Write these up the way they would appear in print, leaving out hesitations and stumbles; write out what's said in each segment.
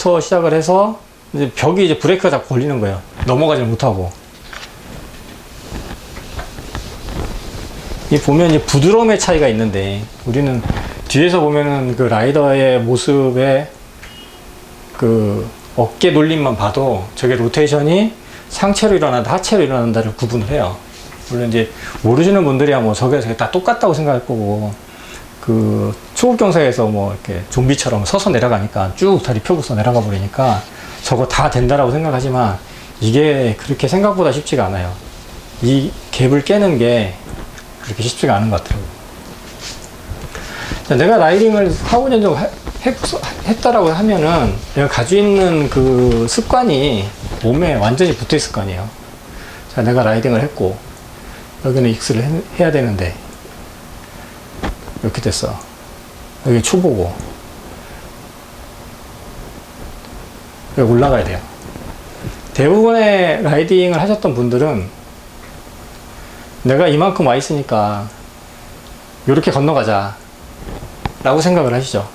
여기서부터 시작을 해서 이제 벽이 이제 브레이크가 자꾸 걸리는 거예요. 넘어가지 못하고. 이 보면 이제 부드러움의 차이가 있는데, 우리는 뒤에서 보면은 그 라이더의 모습에 그 어깨 돌림만 봐도 저게 로테이션이 상체로 일어난다, 하체로 일어난다를 구분을 해요. 물론 이제 모르시는 분들이야 뭐 저게 다 똑같다고 생각할 거고, 그 초급 경사에서 뭐 이렇게 좀비처럼 서서 내려가니까 쭉 다리 펴고서 내려가 버리니까 저거 다 된다라고 생각하지만 이게 그렇게 생각보다 쉽지가 않아요. 이 갭을 깨는 게 그렇게 쉽지가 않은 것 같더라고요. 내가 라이딩을 4, 5년 정도 했다라고 하면은 내가 가지고 있는 그 습관이 몸에 완전히 붙어 있을 거 아니에요. 자, 내가 라이딩을 했고 여기는 익스를 해야 되는데 이렇게 됐어. 여기 초보고 여기 올라가야 돼요. 대부분의 라이딩을 하셨던 분들은 내가 이만큼 와 있으니까 이렇게 건너가자 라고 생각을 하시죠.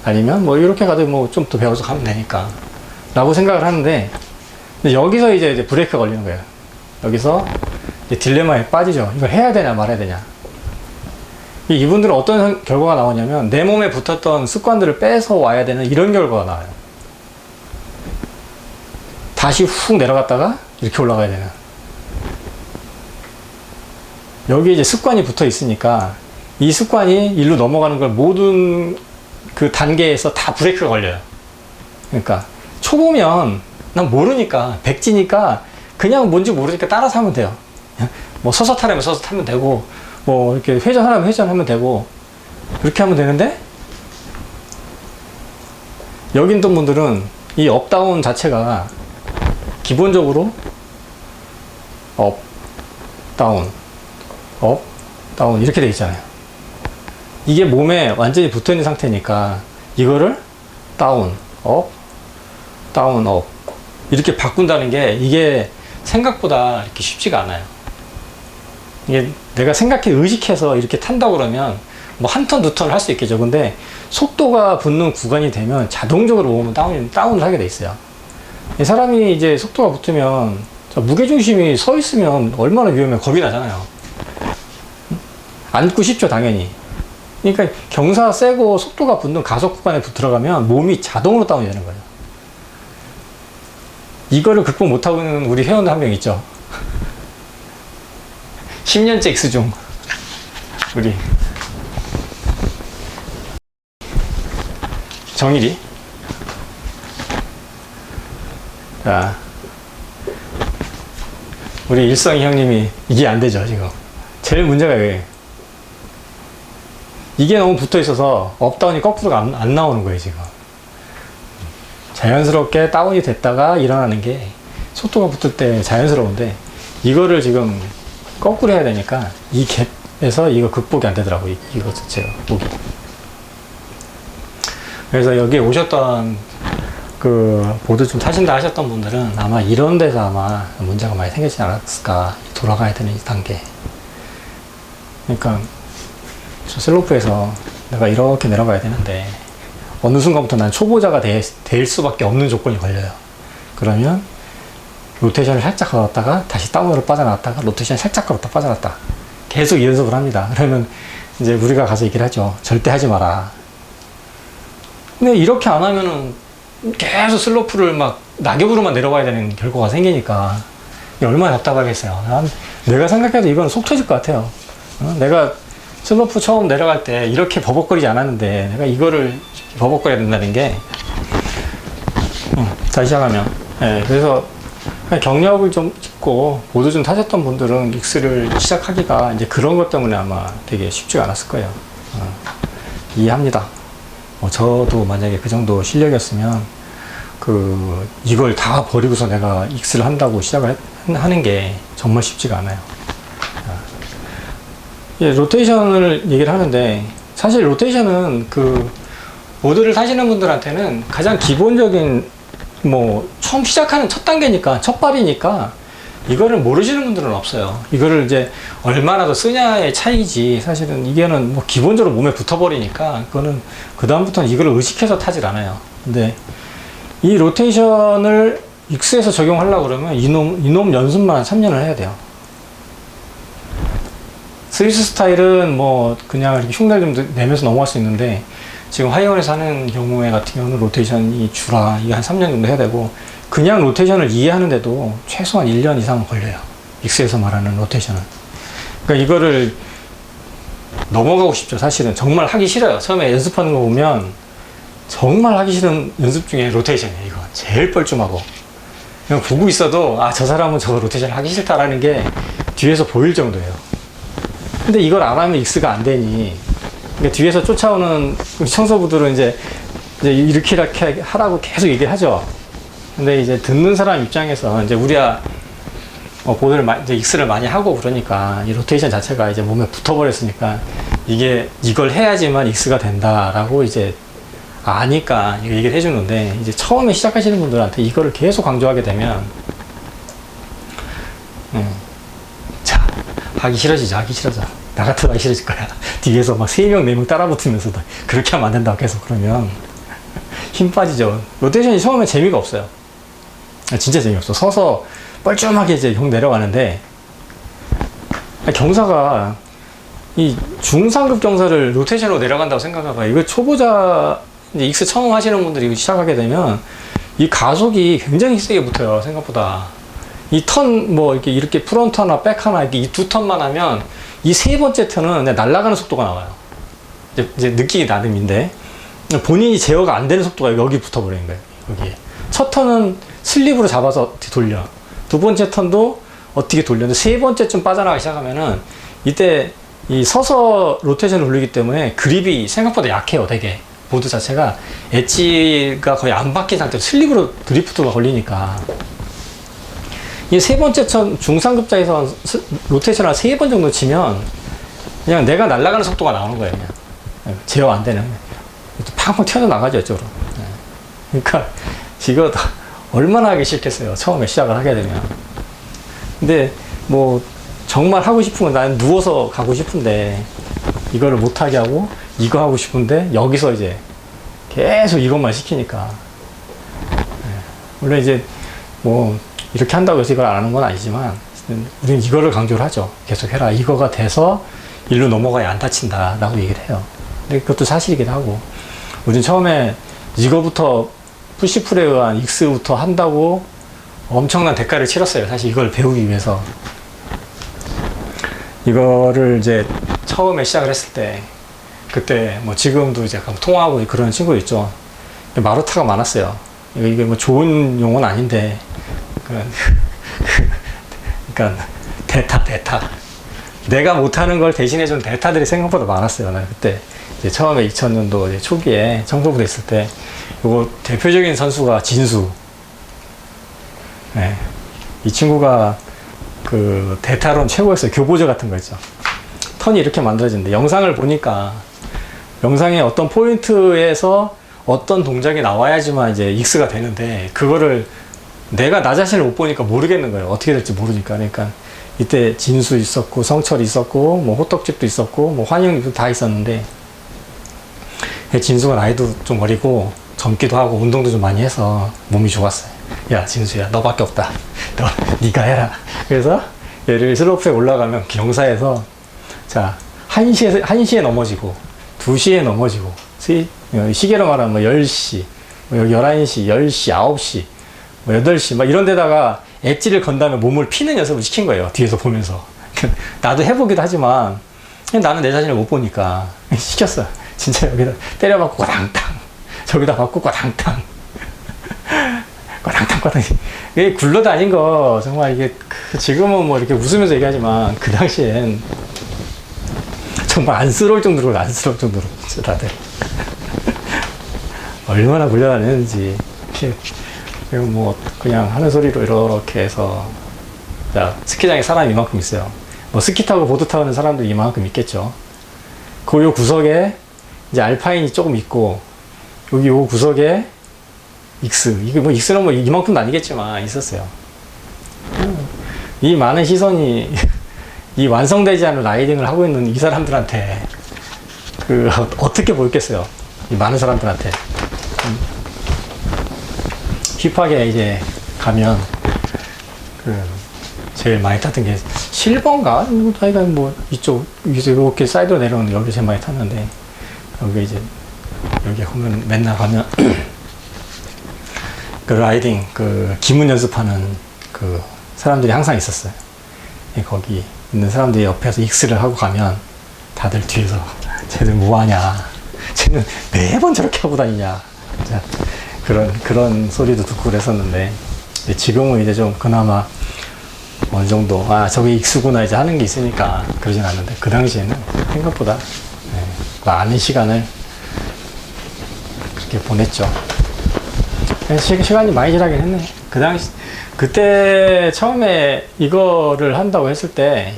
아니면 뭐 이렇게 가도 뭐 좀 더 배워서 가면 되니까 라고 생각을 하는데, 근데 여기서 이제 브레이크가 걸리는 거예요. 여기서 이제 딜레마에 빠지죠. 이걸 해야 되냐 말아야 되냐. 이분들은 어떤 결과가 나오냐면 내 몸에 붙었던 습관들을 빼서 와야 되는 이런 결과가 나와요. 다시 훅 내려갔다가 이렇게 올라가야 되는. 여기 이제 습관이 붙어 있으니까 이 습관이 일로 넘어가는 걸 모든 그 단계에서 다 브레이크가 걸려요. 그러니까 초보면 난 모르니까 백지니까 그냥 뭔지 모르니까 따라서 하면 돼요. 뭐 서서 타려면 서서 타면 되고, 뭐 이렇게 회전하려면 회전하면 되고, 그렇게 하면 되는데, 여기 있던 분들은 이 업다운 자체가 기본적으로 업, 다운, 업, 다운 이렇게 돼 있잖아요. 이게 몸에 완전히 붙어 있는 상태니까 이거를 다운, 업, 다운, 업 이렇게 바꾼다는 게 이게 생각보다 이렇게 쉽지가 않아요. 이게 내가 생각해 의식해서 이렇게 탄다고 그러면 뭐 한 턴, 두 턴을 할 수 있겠죠. 근데 속도가 붙는 구간이 되면 자동적으로 몸은 다운을 하게 돼 있어요. 이 사람이 이제 속도가 붙으면 무게중심이 서 있으면 얼마나 위험해. 겁이 나잖아요. 앉고 싶죠, 당연히. 그러니까 경사 세고 속도가 붙는 가속 구간에 들어가면 몸이 자동으로 다운이 되는 거예요. 이거를 극복 못하고 있는 우리 회원 한 명 있죠. 10년째 익스중 우리 정일이. 자, 우리 일성이 형님이 이게 안 되죠, 지금. 제일 문제가 이거예요. 이게 너무 붙어 있어서 업다운이 거꾸로가 안 나오는 거예요, 지금. 자연스럽게 다운이 됐다가 일어나는 게 속도가 붙을 때 자연스러운데, 이거를 지금 거꾸로 해야 되니까 이 갭에서 이거 극복이 안 되더라고요, 이거 자체가, 목이. 그래서 여기 오셨던 그 보드 좀 타신다 하셨던 분들은 아마 이런 데서 아마 문제가 많이 생기지 않았을까. 돌아가야 되는 이 단계. 그러니까 저 슬로프에서 내가 이렇게 내려가야 되는데 어느 순간부터 난 초보자가 될 수밖에 없는 조건이 걸려요. 그러면 로테이션을 살짝 걸었다가 다시 다운으로 빠져나왔다가 로테이션 살짝 걸었다 빠져나왔다 계속 연습을 합니다. 그러면 이제 우리가 가서 얘기를 하죠. 절대 하지 마라. 근데 이렇게 안 하면은 계속 슬로프를 막 낙엽으로만 내려가야 되는 결과가 생기니까 얼마나 답답하겠어요. 내가 생각해도 이건 속 터질 것 같아요. 내가 슬로프 처음 내려갈 때 이렇게 버벅거리지 않았는데 내가 이거를 버벅거려야 된다는 게. 다시 시작하면. 네, 그래서 경력을 좀 찍고 보드 좀 타셨던 분들은 익스를 시작하기가 이제 그런 것 때문에 아마 되게 쉽지가 않았을 거예요. 이해합니다. 저도 만약에 그 정도 실력이었으면 이걸 다 버리고서 내가 익스를 한다고 시작을 하는 게 정말 쉽지가 않아요. 로테이션을 얘기를 하는데, 사실 로테이션은 보드를 타시는 분들한테는 가장 기본적인 처음 시작하는 첫 단계니까, 첫 발이니까 이거를 모르시는 분들은 없어요. 이거를 이제 얼마나 더 쓰냐의 차이지, 사실은 이게는 기본적으로 몸에 붙어버리니까 그거는 그다음부터는 이걸 의식해서 타질 않아요. 근데 이 로테이션을 익스에서 적용하려고 그러면 이놈 연습만 한 3년을 해야 돼요. 스위스 스타일은 뭐 그냥 이렇게 흉내 좀 내면서 넘어갈 수 있는데, 지금 하이원에서 하는 경우에 같은 경우는 로테이션이 주라, 이게 한 3년 정도 해야 되고, 그냥 로테이션을 이해하는데도 최소한 1년 이상은 걸려요. 익스에서 말하는 로테이션은. 그러니까 이거를 넘어가고 싶죠. 사실은 정말 하기 싫어요. 처음에 연습하는 거 보면 정말 하기 싫은 연습 중에 로테이션이에요. 이거 제일 뻘쭘하고, 그냥 보고 있어도 아, 저 사람은 저 로테이션 하기 싫다라는 게 뒤에서 보일 정도예요. 근데 이걸 안 하면 익스가 안 되니, 그러니까 뒤에서 쫓아오는 청소부들은 이제 이렇게 하라고 계속 얘기를 하죠. 근데 이제 듣는 사람 입장에서 이제 우리야 보드를 이제 익스를 많이 하고 그러니까 이 로테이션 자체가 이제 몸에 붙어버렸으니까 이걸 해야지만 익스가 된다라고 이제 아니까 얘기를 해주는데, 이제 처음에 시작하시는 분들한테 이거를 계속 강조하게 되면 자, 하기 싫어지죠. 나 같아도 하기 싫어질 거야. 뒤에서 막 3명, 4명 따라 붙으면서 그렇게 하면 안 된다고 계속 그러면 힘 빠지죠. 로테이션이 처음에 재미가 없어요. 진짜 재미없어. 서서 뻘쭘하게 이제 형 내려가는데, 경사가 이 중상급 경사를 로테이션으로 내려간다고 생각해봐. 이거 초보자, 이제 익스 처음 하시는 분들이 시작하게 되면 이 가속이 굉장히 세게 붙어요. 생각보다. 이 턴, 뭐, 이렇게 프론트 하나, 백 하나, 이렇게 이 2턴만 하면 이 3번째 턴은 그냥 날아가는 속도가 나와요. 이제 느끼기 나름인데, 본인이 제어가 안 되는 속도가 여기 붙어버리는 거예요. 여기에. 첫 턴은 슬립으로 잡아서 어떻게 돌려. 두 번째 턴도 어떻게 돌렸는데, 3번째쯤 빠져나가기 시작하면은 이때 이 서서 로테이션을 돌리기 때문에 그립이 생각보다 약해요. 되게. 보드 자체가 엣지가 거의 안 바뀐 상태로 슬립으로 드리프트가 걸리니까. 이 3번째 턴 중상급자에서 로테이션을 한 3번 정도 치면 그냥 내가 날아가는 속도가 나오는 거예요. 그냥 제어 안 되는. 팡팡 튀어나가죠, 이쪽으로. 그러니까 이거 얼마나 하기 싫겠어요. 처음에 시작을 하게 되면. 근데 뭐 정말 하고 싶은 건, 나는 누워서 가고 싶은데 이거를 못하게 하고, 이거 하고 싶은데 여기서 이제 계속 이것만 시키니까. 물론 이제 뭐 이렇게 한다고 해서 이걸 안 하는 건 아니지만, 우리는 이거를 강조를 하죠. 계속 해라. 이거가 돼서 일로 넘어가야 안 다친다 라고 얘기를 해요. 근데 그것도 사실이기도 하고, 우리는 처음에 이거부터 푸시풀에 의한 익스부터 한다고 엄청난 대가를 치렀어요. 사실 이걸 배우기 위해서. 이거를 이제 처음에 시작을 했을 때, 그때 뭐 지금도 이제 통화하고 그런 친구 있죠. 마루타가 많았어요. 이게 뭐 좋은 용어는 아닌데, 그러니까 대타. 내가 못하는 걸 대신해준 대타들이 생각보다 많았어요. 나 그때 이제 처음에 2000년도 이제 초기에 청소부대 있을 때, 요거 대표적인 선수가 진수. 네. 이 친구가 그 대타론 최고였어요. 교보제 같은 거 있죠. 턴이 이렇게 만들어지는데, 영상을 보니까 영상의 어떤 포인트에서 어떤 동작이 나와야지만 이제 익스가 되는데, 그거를 내가 나 자신을 못 보니까 모르겠는 거예요. 어떻게 될지 모르니까. 그러니까 이때 진수 있었고, 성철 있었고, 뭐 호떡집도 있었고, 뭐 환영도 다 있었는데, 진수가 나이도 좀 어리고 젊기도 하고 운동도 좀 많이 해서 몸이 좋았어요. 야, 진수야, 너밖에 없다. 네가 해라. 그래서 얘를 슬로프에 올라가면 경사에서, 자, 1시에 넘어지고 2시에 넘어지고, 시계로 말하면 뭐 10시, 뭐 11시, 10시, 9시, 뭐 8시, 막 이런 데다가 엣지를 건 다음에 몸을 피는 연습을 시킨 거예요. 뒤에서 보면서. 나도 해보기도 하지만 나는 내 자신을 못 보니까 시켰어요. 진짜 여기다 때려맞고 과당탕, 저기다 맞고 과당탕, 과당탕. 이게 굴러다닌 거, 정말 이게 지금은 뭐 이렇게 웃으면서 얘기하지만 그 당시엔 정말 안쓰러울 정도로 다들 얼마나 굴려다녔는지. 뭐 그냥 하는 소리로 이렇게 해서, 자, 스키장에 사람이 이만큼 있어요. 뭐 스키 타고 보드 타는 사람도 이만큼 있겠죠. 그 요 구석에 이제 알파인이 조금 있고, 여기 요 구석에 익스, 이게 뭐 익스는 뭐 이만큼도 아니겠지만 있었어요. 이 많은 시선이 이 완성되지 않은 라이딩을 하고 있는 이 사람들한테 어떻게 보였겠어요? 이 많은 사람들한테. 힙하게 이제 가면 그 제일 많이 탔던 게 실버인가? 하여간 뭐 이쪽 위에서 이렇게 사이드로 내려오는데 여기 제일 많이 탔는데 여기 이제 여기 보면 맨날 가면 그 라이딩 그 기문 연습하는 그 사람들이 항상 있었어요. 거기 있는 사람들이 옆에서 익스를 하고 가면 다들 뒤에서 쟤들 뭐하냐, 쟤는 매번 저렇게 하고 다니냐, 진짜 그런 소리도 듣고 그랬었는데 지금은 이제 좀 그나마 어느 정도 저게 익수구나 이제 하는 게 있으니까 그러진 않는데 그 당시에는 생각보다 많은 시간을 그렇게 보냈죠. 시간이 많이 지나긴 했네. 그 당시 그때 처음에 이거를 한다고 했을 때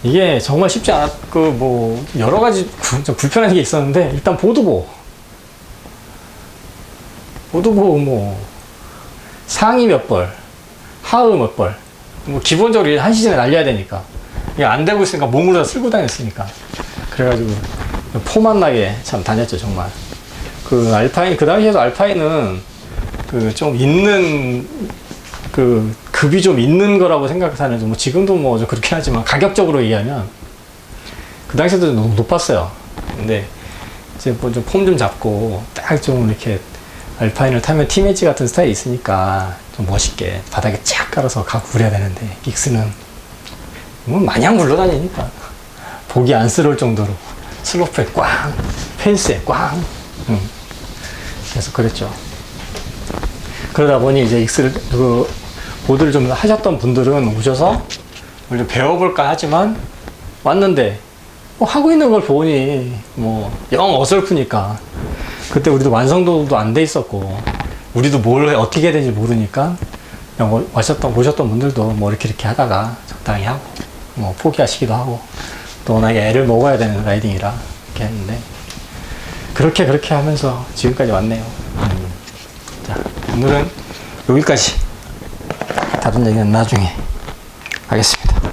이게 정말 쉽지 않았고 뭐 여러 가지 좀 불편한 게 있었는데 일단 보드보 뭐 상위 몇 벌, 하위 몇 벌, 뭐 기본적으로 한 시즌에 날려야 되니까 이게 안 되고 있으니까 몸으로 다 쓸고 다녔으니까 그래가지고 포만 나게 참 다녔죠 정말. 그 알파인 그 당시에도 알파인은 그 좀 있는 그 급이 좀 있는 거라고 생각하는 뭐 지금도 뭐 좀 그렇긴 하지만 가격적으로 얘기하면 그 당시에도 너무 높았어요. 근데 이제 뭐 좀 폼 좀 잡고 딱 좀 이렇게 알파인을 타면 팀엣지 같은 스타일이 있으니까 좀 멋있게 바닥에 쫙 깔아서 가고 그래야 되는데 익스는 뭐 마냥 굴러다니니까 보기 안쓰러울 정도로 슬로프에 꽝, 펜스에 꽝. 그래서 그랬죠. 그러다 보니 이제 익스를 그 보드를 좀 하셨던 분들은 오셔서 좀 배워볼까 하지만 왔는데 뭐 하고 있는 걸 보니 뭐 영 어설프니까 그때 우리도 완성도도 안 돼 있었고 우리도 뭘 어떻게 해야 되는지 모르니까 그냥 오셨던 분들도 뭐 이렇게 하다가 적당히 하고 뭐 포기하시기도 하고 또 워낙에 애를 먹어야 되는 라이딩이라 이렇게 했는데 그렇게 하면서 지금까지 왔네요. 자, 오늘은 여기까지. 다른 얘기는 나중에 하겠습니다.